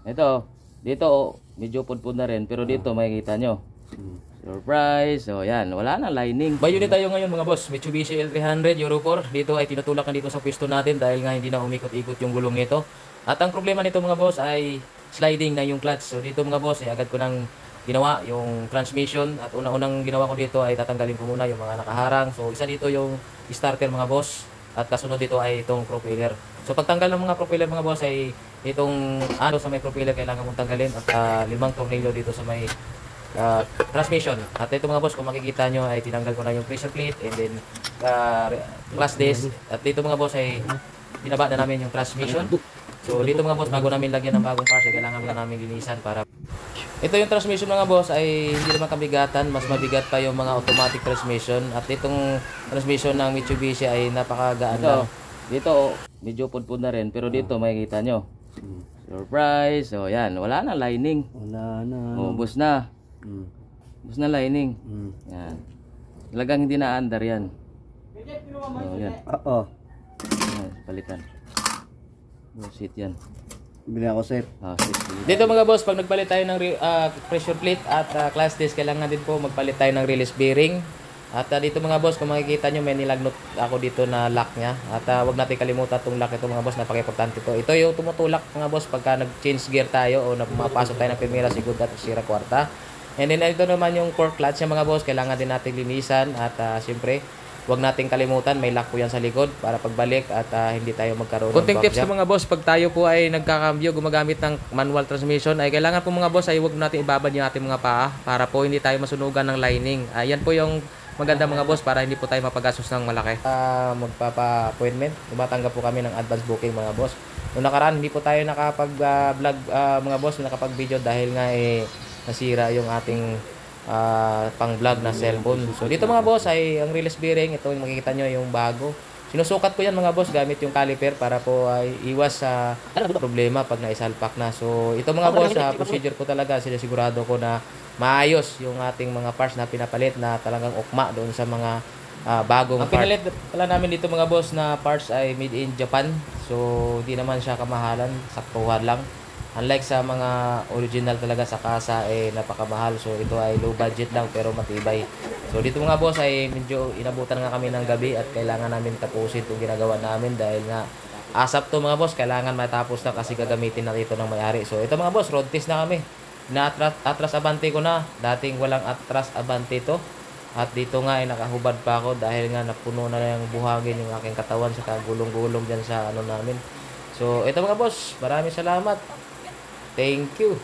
Ito, dito medyo pudpud na rin, pero dito makikita nyo. Surprise. So yan, wala na lining. May unit tayo ngayon mga boss, Mitsubishi L300 Euro 4. Dito ay tinutulak na dito sa pwesto natin dahil nga hindi na umikot-ikot yung gulong nito. At ang problema nito mga boss ay sliding na yung clutch. So dito mga boss, ay agad ko nang ginawa yung transmission. At una-unang ginawa ko dito ay tatanggalin ko muna yung mga nakaharang. So isa dito yung starter mga boss. At kasunod dito ay itong propeller. So pagtanggal ng mga propeller mga boss ay itong ano sa may propeller kailangan mong tanggalin. At 5 tornilyo dito sa may transmission. At ito mga boss, kung makikita nyo ay tinanggal ko na yung pressure plate and then clutch disc. At dito mga boss ay binaba na namin yung transmission. So dito mga boss, bago namin lagyan ng bagong parts ay kailangan na namin linisan para ito yung transmission mga boss ay hindi naman kabigatan, mas mabigat pa yung mga automatic transmission. At itong transmission ng Mitsubishi ay napakagaan lang. Dito medyo pudpud na rin, pero dito makikita nyo. Surprise. So yan, wala na lining. Wala na. Ubos na. Ubos na lining. Yan. Talagang hindi na under yan. So yan. Oo. Yan, palitan. Seat yan. Bili ako set. Seat. Dito mga boss, pag nagpalit tayo ng pressure plate at clutch disc, kailangan din po magpalit tayo ng release bearing. At dito mga boss, kung makikita nyo, may nilagnot ako dito na lock nya. At wag natin kalimutan itong lock ito mga boss, napaka-importante ito. Ito yung tumutulak mga boss pagka nag-change gear tayo o mapasok tayo ng primera, segunda at sira kwarta. And then ito naman yung core clutch nya mga boss, kailangan din natin linisan. At siyempre, wag nating kalimutan, may lock po yan sa likod para pagbalik at hindi tayo magkaroon ng konting tips ko mga boss, pag tayo po ay nagkakambyo gumagamit ng manual transmission, ay kailangan po mga boss ay wag natin ibabad yung ating mga paa para po hindi tayo masunugan ng lining. Yan po yung maganda mga boss para hindi po tayo mapagastos ng malaki. Magpapa-appointment, tumatanggap po kami ng advance booking mga boss. Noong nakaraan hindi po tayo nakapag-vlog mga boss, nakapag-video dahil nga nasira yung ating pang vlog na cellphone. So dito mga boss ay ang release bearing, ito yung makikita nyo yung bago. Sinusukat ko yan mga boss gamit yung caliper para po ay iwas sa problema pag naisalpak na. So ito mga boss, procedure ko talaga, sinisigurado ko na maayos yung ating mga parts na pinapalit na talagang ukma doon sa mga bagong part. Ang pinalit pala namin dito mga boss na parts ay made in Japan. So hindi naman siya kamahalan, saktuhan lang. Unlike sa mga original talaga sa kasa napakamahal. So ito ay low budget lang pero matibay. So dito mga boss ay medyo inabutan nga kami ng gabi at kailangan namin tapusin itong ginagawa namin dahil nga asap to mga boss, kailangan matapos na kasi gagamitin na dito ng may-ari. So ito mga boss, road test na kami. Na-atras abante ko na. Dating walang atras abante to. At dito nga ay nakahubad pa ako dahil nga napuno na yung buhangin yung aking katawan sa gulong-gulong dyan sa ano namin. So ito mga boss, maraming salamat. Thank you.